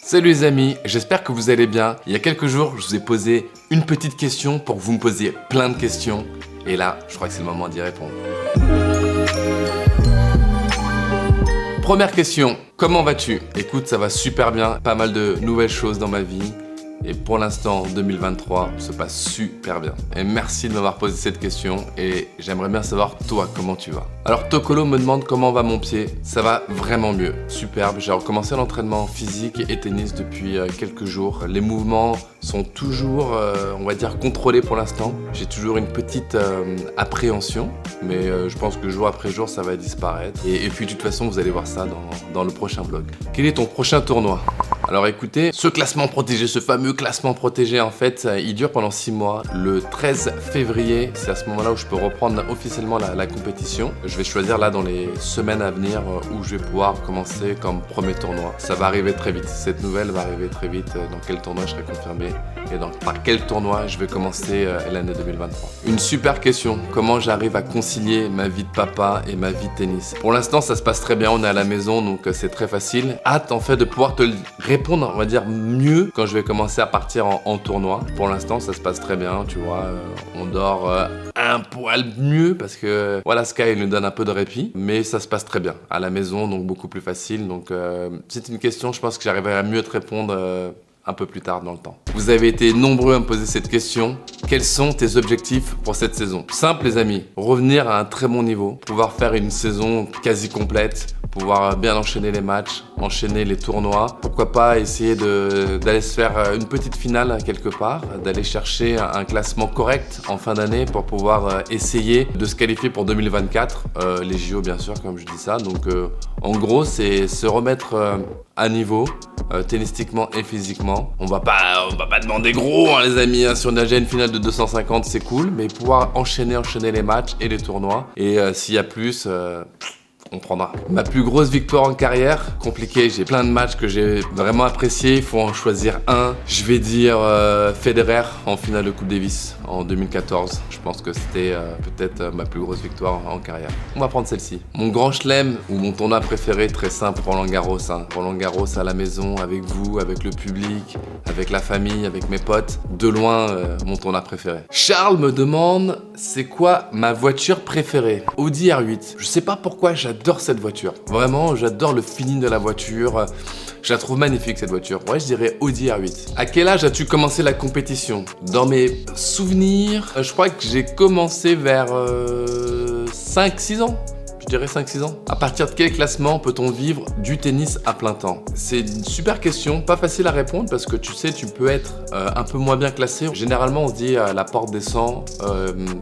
Salut les amis, j'espère que vous allez bien. Il y a quelques jours, je vous ai posé une petite question pour que vous me posiez plein de questions. Et là, je crois que c'est le moment d'y répondre. Première question, comment vas-tu? Écoute, ça va super bien, pas mal de nouvelles choses dans ma vie. Et pour l'instant, 2023 se passe super bien. Et merci de m'avoir posé cette question et j'aimerais bien savoir toi, comment tu vas. Alors Tokolo me demande comment va mon pied. Ça va vraiment mieux, superbe. J'ai recommencé l'entraînement physique et tennis depuis quelques jours. Les mouvements sont toujours, on va dire, contrôlés pour l'instant. J'ai toujours une petite appréhension, mais je pense que jour après jour, ça va disparaître. Et puis de toute façon, vous allez voir ça dans le prochain vlog. Quel est ton prochain tournoi ? Alors écoutez, ce classement protégé, ce fameux classement protégé, en fait, il dure pendant 6 mois. Le 13 février, c'est à ce moment-là où je peux reprendre officiellement la compétition. Je vais choisir là dans les semaines à venir où je vais pouvoir commencer comme premier tournoi. Ça va arriver très vite, cette nouvelle va arriver très vite, dans quel tournoi je serai confirmé et par quel tournoi je vais commencer l'année 2023. Une super question, comment j'arrive à concilier ma vie de papa et ma vie de tennis? Pour l'instant, ça se passe très bien, on est à la maison, donc c'est très facile. Hâte en fait de pouvoir te répondre, on va dire, mieux quand je vais commencer à partir en tournoi. Pour l'instant, ça se passe très bien, tu vois, on dort un poil mieux parce que voilà, Sky nous donne un peu de répit, mais ça se passe très bien à la maison, donc beaucoup plus facile. Donc c'est une question, je pense que j'arriverai à mieux te répondre un peu plus tard dans le temps. Vous avez été nombreux à me poser cette question. Quels sont tes objectifs pour cette saison? Simple les amis, revenir à un très bon niveau, pouvoir faire une saison quasi complète, pouvoir bien enchaîner les matchs, enchaîner les tournois. Pourquoi pas essayer d'aller se faire une petite finale quelque part, d'aller chercher un classement correct en fin d'année pour pouvoir essayer de se qualifier pour 2024, les JO bien sûr comme je dis ça. Donc en gros c'est se remettre à niveau, tennistiquement et physiquement. On va pas demander gros hein, les amis, hein. Si on a déjà une finale de 250 c'est cool, mais pouvoir enchaîner les matchs et les tournois. Et s'il y a plus, on prendra. Ma plus grosse victoire en carrière, compliqué, j'ai plein de matchs que j'ai vraiment appréciés, il faut en choisir un. Je vais dire Federer en finale de Coupe Davis en 2014. Je pense que c'était peut-être ma plus grosse victoire en carrière. On va prendre celle-ci. Mon grand chelem ou mon tournoi préféré, très simple, Roland Garros. Hein. Roland Garros à la maison, avec vous, avec le public, avec la famille, avec mes potes. De loin, mon tournoi préféré. Charles me demande, c'est quoi ma voiture préférée? Audi R8. Je sais pas pourquoi j'adore cette voiture. Vraiment, j'adore le feeling de la voiture. Je la trouve magnifique cette voiture. Ouais, je dirais Audi R8. À quel âge as-tu commencé la compétition? Dans mes souvenirs, je crois que j'ai commencé vers 5-6 ans. Je dirais 5-6 ans. À partir de quel classement peut-on vivre du tennis à plein temps? C'est une super question, pas facile à répondre parce que tu sais, tu peux être un peu moins bien classé. Généralement, on se dit la porte descend,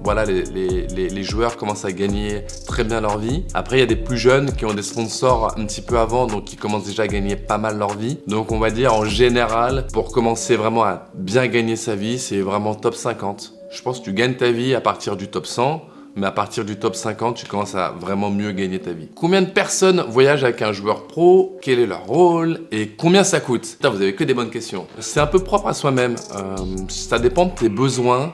voilà, les joueurs commencent à gagner très bien leur vie. Après, il y a des plus jeunes qui ont des sponsors un petit peu avant, donc qui commencent déjà à gagner pas mal leur vie. Donc on va dire en général, pour commencer vraiment à bien gagner sa vie, c'est vraiment top 50. Je pense que tu gagnes ta vie à partir du top 100. Mais à partir du top 50, tu commences à vraiment mieux gagner ta vie. Combien de personnes voyagent avec un joueur pro? Quel est leur rôle? Et combien ça coûte? Putain, vous avez que des bonnes questions. C'est un peu propre à soi-même. Ça dépend de tes besoins.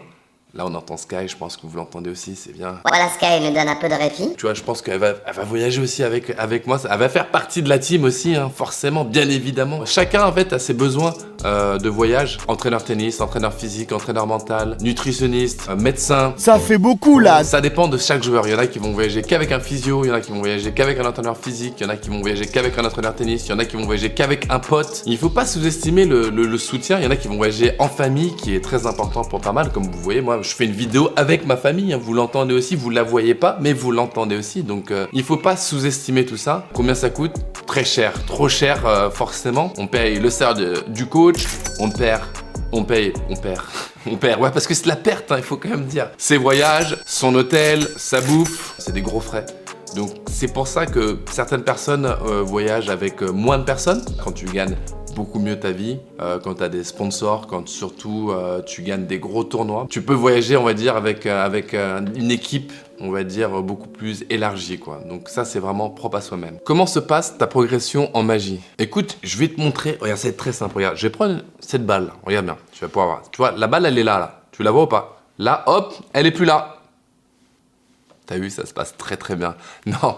Là, on entend Sky, je pense que vous l'entendez aussi, c'est bien. Voilà, Sky nous donne un peu de répit. Tu vois, je pense qu'elle va voyager aussi avec moi. Elle va faire partie de la team aussi, hein, forcément, bien évidemment. Chacun, en fait, a ses besoins de voyage. Entraîneur tennis, entraîneur physique, entraîneur mental, nutritionniste, médecin. Ça fait beaucoup là. Ça dépend de chaque joueur. Il y en a qui vont voyager qu'avec un physio, il y en a qui vont voyager qu'avec un entraîneur physique, il y en a qui vont voyager qu'avec un entraîneur tennis, il y en a qui vont voyager qu'avec un pote. Il faut pas sous-estimer le soutien. Il y en a qui vont voyager en famille, qui est très important pour pas mal. Comme vous voyez, moi, je fais une vidéo avec ma famille, hein. Vous l'entendez aussi, vous la voyez pas, mais vous l'entendez aussi. Donc, il faut pas sous-estimer tout ça. Combien ça coûte? Très cher, trop cher, forcément. On paye le salaire du coach, on paye. Ouais, parce que c'est de la perte, hein, il faut quand même dire. Ses voyages, son hôtel, sa bouffe, c'est des gros frais. Donc c'est pour ça que certaines personnes voyagent avec moins de personnes. Quand tu gagnes beaucoup mieux ta vie, quand tu as des sponsors, quand surtout tu gagnes des gros tournois. Tu peux voyager, on va dire, avec une équipe, on va dire, beaucoup plus élargie, quoi. Donc ça, c'est vraiment propre à soi-même. Comment se passe ta progression en magie? Écoute, je vais te montrer. Regarde, c'est très simple. Regarde, je vais prendre cette balle, là. Regarde bien, tu vas pouvoir voir. Tu vois, la balle, elle est là. Tu la vois ou pas? Là, hop, elle est plus là. T'as vu, ça se passe très très bien. Non,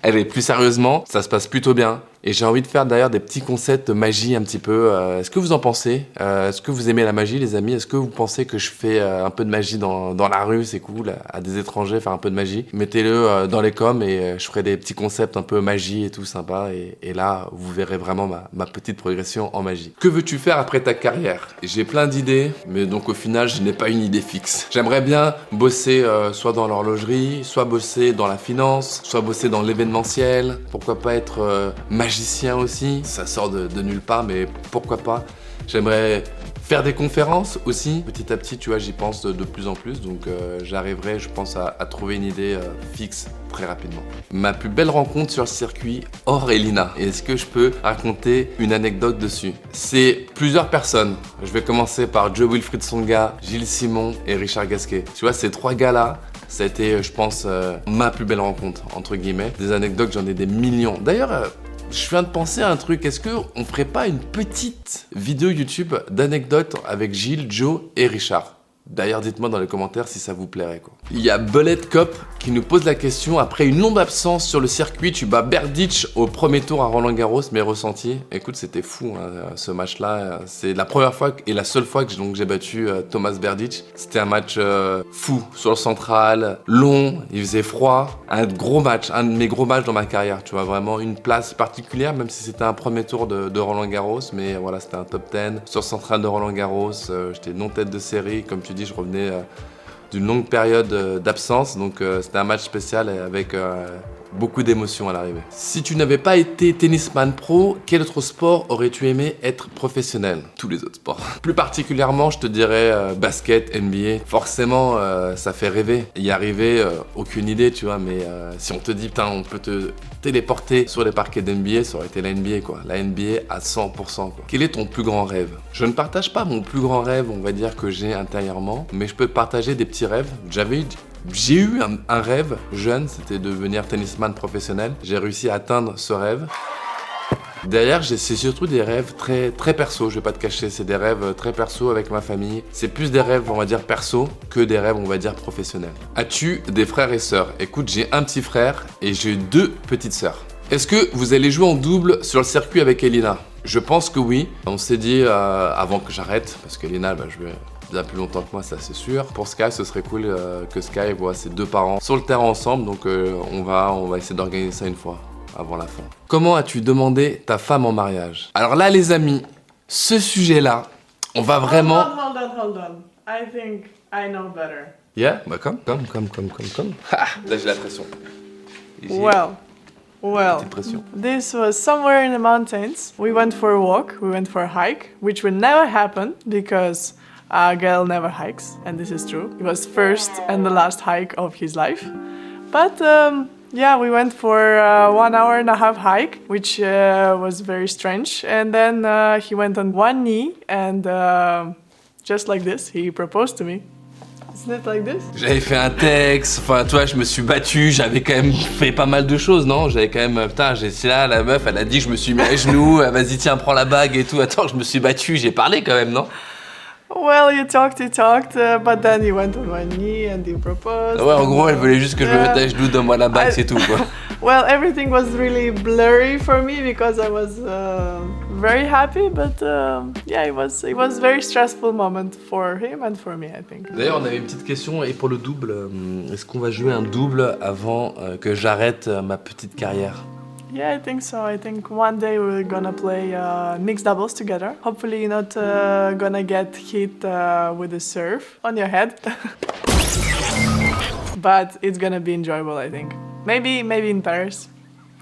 elle est plus sérieusement, ça se passe plutôt bien. Et j'ai envie de faire d'ailleurs des petits concepts de magie un petit peu. Est-ce que vous en pensez? Est-ce que vous aimez la magie, les amis? Est-ce que vous pensez que je fais un peu de magie dans la rue? C'est cool, à des étrangers, faire un peu de magie. Mettez-le dans les coms et je ferai des petits concepts un peu magie et tout sympa. Et là, vous verrez vraiment ma petite progression en magie. Que veux-tu faire après ta carrière? J'ai plein d'idées, mais donc au final, je n'ai pas une idée fixe. J'aimerais bien bosser soit dans l'horlogerie, soit bosser dans la finance, soit bosser dans l'événementiel. Pourquoi pas être magicien aussi? Ça sort de nulle part, mais pourquoi pas? J'aimerais faire des conférences aussi. Petit à petit, tu vois, j'y pense de plus en plus. Donc j'arriverai, je pense, à trouver une idée fixe très rapidement. Ma plus belle rencontre sur le circuit hors Elina. Est-ce que je peux raconter une anecdote dessus? C'est plusieurs personnes. Je vais commencer par Jo-Wilfried Tsonga, Gilles Simon et Richard Gasquet. Tu vois, ces 3 gars-là, ça a été, je pense, ma plus belle rencontre, entre guillemets. Des anecdotes, j'en ai des millions. D'ailleurs, je viens de penser à un truc. Est-ce qu'on ferait pas une petite vidéo YouTube d'anecdotes avec Gilles, Joe et Richard? D'ailleurs, dites-moi dans les commentaires si ça vous plairait, quoi. Il y a Bullet Cop qui nous pose la question: après une longue absence sur le circuit, tu bats Berdych au premier tour à Roland-Garros, mes ressentis? Écoute, c'était fou, hein, ce match-là. C'est la première fois et la seule fois que j'ai battu Thomas Berdych. C'était un match fou sur le central, long, il faisait froid. Un gros match, un de mes gros matchs dans ma carrière, tu vois, vraiment une place particulière, même si c'était un premier tour de Roland-Garros. Mais voilà, c'était un top 10 sur le central de Roland-Garros. J'étais non tête de série, comme tu dis, je revenais d'une longue période d'absence, donc c'était un match spécial avec beaucoup d'émotions à l'arrivée. Si tu n'avais pas été tennisman pro, quel autre sport aurais-tu aimé être professionnel? Tous les autres sports. Plus particulièrement, je te dirais basket, NBA. Forcément, ça fait rêver. Y arriver, aucune idée, tu vois, mais si on te dit, putain, on peut te téléporter sur les parquets d'NBA, ça aurait été la NBA, quoi. La NBA à 100%, quoi. Quel est ton plus grand rêve? Je ne partage pas mon plus grand rêve, on va dire, que j'ai intérieurement, mais je peux te partager des petits rêves. J'ai eu un rêve jeune, c'était de devenir tennisman professionnel. J'ai réussi à atteindre ce rêve. Derrière, c'est surtout des rêves très, très perso, je vais pas te cacher, c'est des rêves très perso avec ma famille. C'est plus des rêves, on va dire, perso que des rêves, on va dire, professionnels. As-tu des frères et sœurs? Écoute, j'ai un petit frère et j'ai 2 petites sœurs. Est-ce que vous allez jouer en double sur le circuit avec Elina? Je pense que oui. On s'est dit avant que j'arrête, parce qu'Elina elle va jouer bien plus longtemps que moi, ça c'est sûr. Pour Sky, ce serait cool que Sky voit ses 2 parents sur le terrain ensemble, donc on va essayer d'organiser ça une fois avant la fin. Comment as-tu demandé ta femme en mariage? Alors là, les amis, ce sujet-là, on va vraiment... Hold on. I think I know better. Yeah? Bah comme. Ha! Là, j'ai la pression. Well, Petite pression. this was somewhere in the mountains. We went for a walk, we went for a hike, which would never happen because a girl never hikes, and this is true. It was first and the last hike of his life. But yeah, we went for a 1.5-hour hike, which was very strange. And then he went on one knee and just like this, he proposed to me. Isn't it like this? J'avais fait un texte, enfin toi je me suis battu, j'avais quand même fait pas mal de choses, non? J'avais quand même, putain, c'est là, la meuf, elle a dit que je me suis mis à genoux, vas-y tiens, prends la bague et tout, attends, je me suis battu, j'ai parlé quand même, non? Well, you talked, but then he went on one knee and he proposed. Ouais, en gros, elle voulait juste que je me mette à genoux, donne-moi la bague, c'est tout, quoi. Well, everything was really blurry for me because I was very happy, but yeah, it was a very stressful moment for him and for me, I think. D'ailleurs, on avait une petite question, et pour le double, est-ce qu'on va jouer un double avant que j'arrête ma petite carrière? Yeah, I think so. I think one day we're gonna play mixed doubles together. Hopefully you're not gonna get hit with a surf on your head. But it's gonna be enjoyable, I think. Maybe in Paris,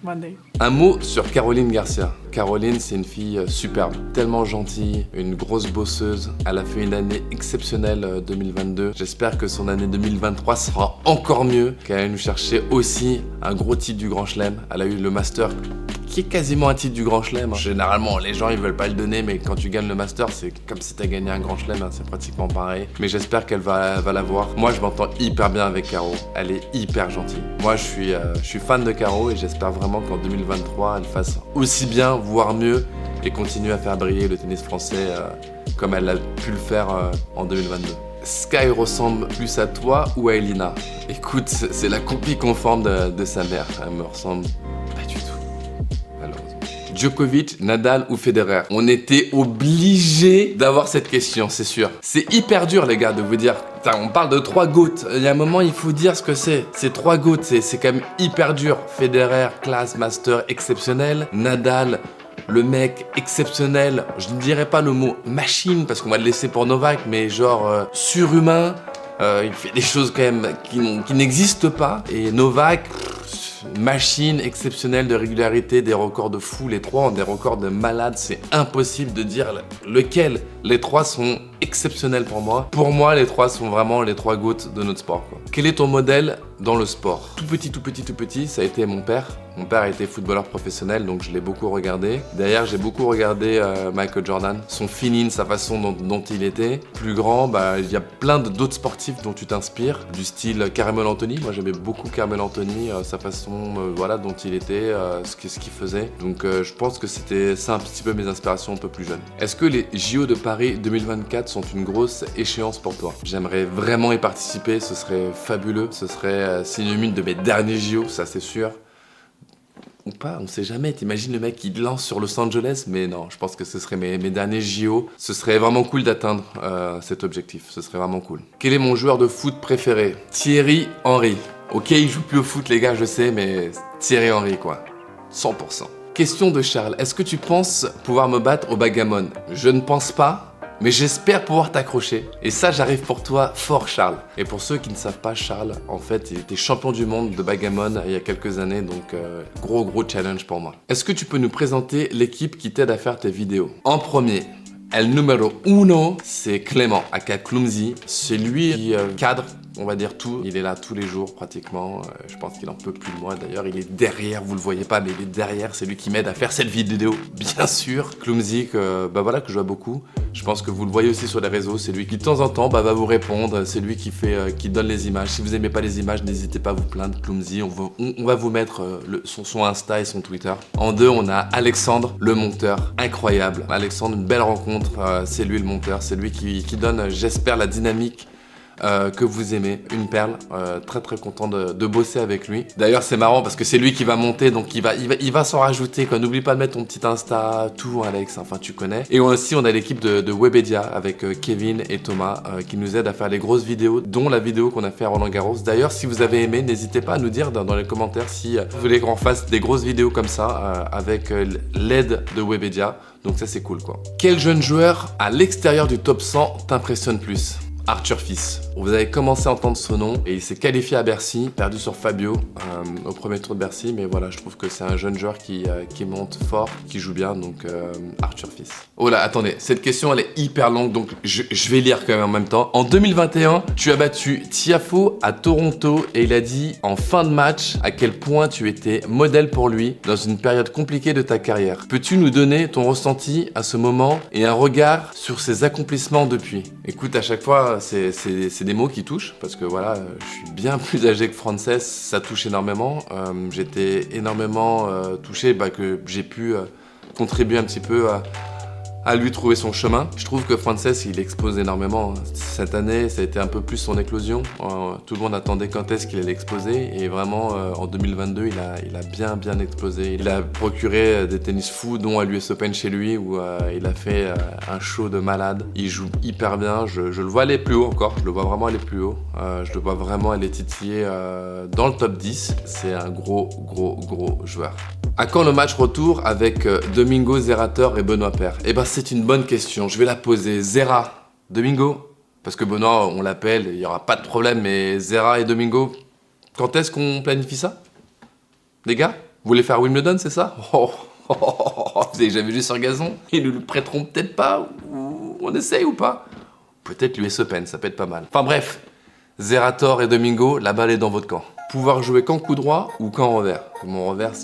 one day. Un mot sur Caroline Garcia. Caroline, c'est une fille superbe, tellement gentille, une grosse bosseuse. Elle a fait une année exceptionnelle 2022. J'espère que son année 2023 sera encore mieux, qu'elle va nous chercher aussi un gros titre du Grand Chelem. Elle a eu le Master, qui est quasiment un titre du Grand Chelem. Généralement, les gens ils veulent pas le donner, mais quand tu gagnes le Master, c'est comme si t'as gagné un Grand Chelem, hein, c'est pratiquement pareil. Mais j'espère qu'elle va l'avoir. Moi, je m'entends hyper bien avec Caro. Elle est hyper gentille. Moi, je suis fan de Caro et j'espère vraiment qu'en 2023, elle fasse aussi bien, voire mieux, et continue à faire briller le tennis français comme elle a pu le faire en 2022. Sky ressemble plus à toi ou à Elina? Écoute, c'est la copie conforme de sa mère. Elle me ressemble pas du tout, malheureusement. Djokovic, Nadal ou Federer? On était obligé d'avoir cette question, c'est sûr. C'est hyper dur, les gars, de vous dire. Putain, on parle de 3 GOAT. Il y a un moment, il faut dire ce que c'est. C'est 3 GOAT, c'est quand même hyper dur. Federer, classe, master, exceptionnel. Nadal, le mec exceptionnel. Je ne dirais pas le mot machine parce qu'on va le laisser pour Novak, mais genre surhumain. Il fait des choses quand même qui n'existent pas. Et Novak, machine exceptionnelle de régularité, des records de fou. Les 3 ont des records de malade. C'est impossible de dire lequel. Les 3 sont exceptionnels pour moi. Pour moi, les 3 sont vraiment les 3 GOAT de notre sport, quoi. Quel est ton modèle dans le sport? Tout petit, ça a été mon père. Mon père a été footballeur professionnel, donc je l'ai beaucoup regardé. D'ailleurs, j'ai beaucoup regardé Michael Jordan, son feeling, sa façon dont il était. Plus grand, il y a plein d'autres sportifs dont tu t'inspires, du style Carmelo Anthony. Moi, j'aimais beaucoup Carmelo Anthony, sa façon dont il était, ce qu'il faisait. Donc, je pense que c'était ça un petit peu mes inspirations un peu plus jeunes. Est-ce que les JO de Paris 2024 sont une grosse échéance pour toi? J'aimerais vraiment y participer, ce serait fabuleux. Ce serait synonyme de mes derniers JO, ça c'est sûr. Ou pas, on sait jamais. T'imagines le mec qui lance sur Los Angeles? Mais non, je pense que ce serait mes derniers JO. Ce serait vraiment cool d'atteindre cet objectif. Ce serait vraiment cool. Quel est mon joueur de foot préféré? Thierry Henry. Ok, il joue plus au foot, les gars, je sais, mais Thierry Henry, quoi. 100%. Question de Charles. Est-ce que tu penses pouvoir me battre au backgammon? Je ne pense pas. Mais j'espère pouvoir t'accrocher. Et ça, j'arrive pour toi fort, Charles. Et pour ceux qui ne savent pas, Charles, en fait, il était champion du monde de backgammon il y a quelques années. Donc, gros challenge pour moi. Est-ce que tu peux nous présenter l'équipe qui t'aide à faire tes vidéos? En premier, el numéro uno, c'est Clément, aka Clumsy. C'est lui qui cadre, on va dire, tout. Il est là tous les jours, pratiquement. Je pense qu'il en peut plus de moi. D'ailleurs, il est derrière, vous le voyez pas, mais il est derrière. C'est lui qui m'aide à faire cette vidéo, bien sûr. Clumsy, que je vois beaucoup. Je pense que vous le voyez aussi sur les réseaux. C'est lui qui, de temps en temps, va vous répondre. C'est lui qui donne les images. Si vous aimez pas les images, n'hésitez pas à vous plaindre. Clumsy, on va vous mettre son Insta et son Twitter. En 2, on a Alexandre, le monteur. Incroyable. Alexandre, une belle rencontre. C'est lui le monteur. C'est lui qui donne, j'espère, la dynamique que vous aimez, une perle, très content de bosser avec lui. D'ailleurs c'est marrant parce que c'est lui qui va monter, donc il va s'en rajouter, quoi. N'oublie pas de mettre ton petit Insta, tout Alex, enfin tu connais. Et aussi on a l'équipe de Webedia avec Kevin et Thomas qui nous aident à faire les grosses vidéos, dont la vidéo qu'on a fait à Roland Garros. D'ailleurs si vous avez aimé, n'hésitez pas à nous dire dans les commentaires si vous voulez qu'on fasse des grosses vidéos comme ça avec l'aide de Webedia. Donc ça c'est cool, quoi. Quel jeune joueur à l'extérieur du top 100 t'impressionne plus? Arthur Fils. Vous avez commencé à entendre ce nom et il s'est qualifié à Bercy, perdu sur Fabio au premier tour de Bercy, mais voilà, je trouve que c'est un jeune joueur qui monte fort, qui joue bien, donc Arthur Fils. Oh là, attendez, cette question elle est hyper longue, donc je vais lire quand même en même temps. En 2021, tu as battu Tiafoe à Toronto et il a dit en fin de match à quel point tu étais modèle pour lui dans une période compliquée de ta carrière. Peux-tu nous donner ton ressenti à ce moment et un regard sur ses accomplissements depuis? Écoute, à chaque fois, c'est des mots qui touchent parce que voilà, je suis bien plus âgé que Frances, ça touche énormément. J'étais énormément touché que j'ai pu contribuer un petit peu à lui trouver son chemin. Je trouve que Frances, il explose énormément. Cette année, ça a été un peu plus son éclosion. Tout le monde attendait quand est-ce qu'il allait exploser. Et vraiment, en 2022, il a bien explosé. Il a procuré des tennis fous, dont à l'US Open chez lui, où il a fait un show de malade. Il joue hyper bien. Je le vois aller plus haut encore. Je le vois vraiment aller plus haut. Je le vois vraiment aller titiller dans le top 10. C'est un gros joueur. À quand le match retour avec Domingo Zerator et Benoît Paire? Eh ben c'est une bonne question, je vais la poser. Zera, Domingo, parce que Benoît on l'appelle, il n'y aura pas de problème, mais Zera et Domingo, quand est-ce qu'on planifie ça? Les gars, vous voulez faire Wimbledon, c'est ça? Vous avez jamais vu sur gazon? Ils nous le prêteront peut-être pas, ou on essaye ou pas? Peut-être l'US Open, ça peut être pas mal. Enfin bref, Zerator et Domingo, la balle est dans votre camp. Pouvoir jouer qu'en coup droit ou qu'en revers? Mon revers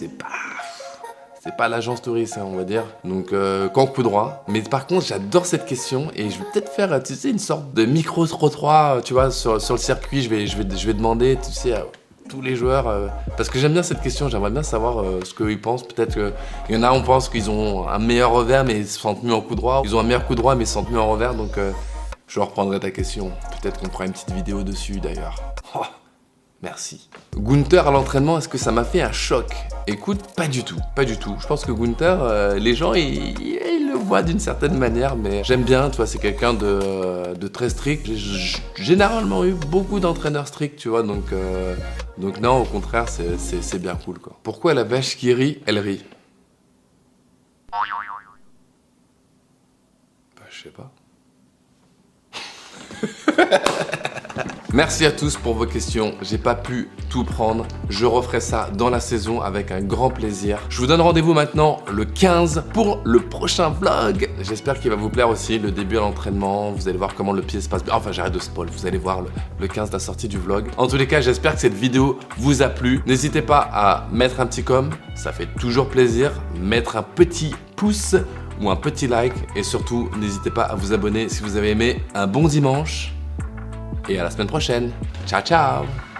c'est pas l'agence touriste, on va dire. Donc, qu'en coup droit. Mais par contre, j'adore cette question et je vais peut-être faire, tu sais, une sorte de micro-trottoir, tu vois, sur le circuit. Je vais demander, tu sais, à tous les joueurs, parce que j'aime bien cette question, j'aimerais bien savoir ce qu'ils pensent. Peut-être qu'il y en a, on pense qu'ils ont un meilleur revers, mais ils se sentent mieux en coup droit. Ils ont un meilleur coup droit, mais ils se sentent mieux en revers. Donc, je reprendrai ta question. Peut-être qu'on fera une petite vidéo dessus, d'ailleurs. Oh, Merci. Gunther à l'entraînement, est-ce que ça m'a fait un choc? Écoute, pas du tout. Je pense que Gunther, les gens, ils le voient d'une certaine manière, mais j'aime bien, tu vois, c'est quelqu'un de très strict. J'ai généralement eu beaucoup d'entraîneurs stricts, tu vois, donc non, au contraire, c'est bien cool, quoi. Pourquoi la vache qui rit, elle rit? Bah, je sais pas. Merci à tous pour vos questions, j'ai pas pu tout prendre, je referai ça dans la saison avec un grand plaisir. Je vous donne rendez-vous maintenant le 15 pour le prochain vlog. J'espère qu'il va vous plaire aussi, le début à l'entraînement, vous allez voir comment le pied se passe bien. Enfin, j'arrête de spoil, vous allez voir le 15 la sortie du vlog. En tous les cas, j'espère que cette vidéo vous a plu. N'hésitez pas à mettre un petit com, ça fait toujours plaisir, mettre un petit pouce ou un petit like et surtout, n'hésitez pas à vous abonner si vous avez aimé. Un bon dimanche et à la semaine prochaine. Ciao, ciao!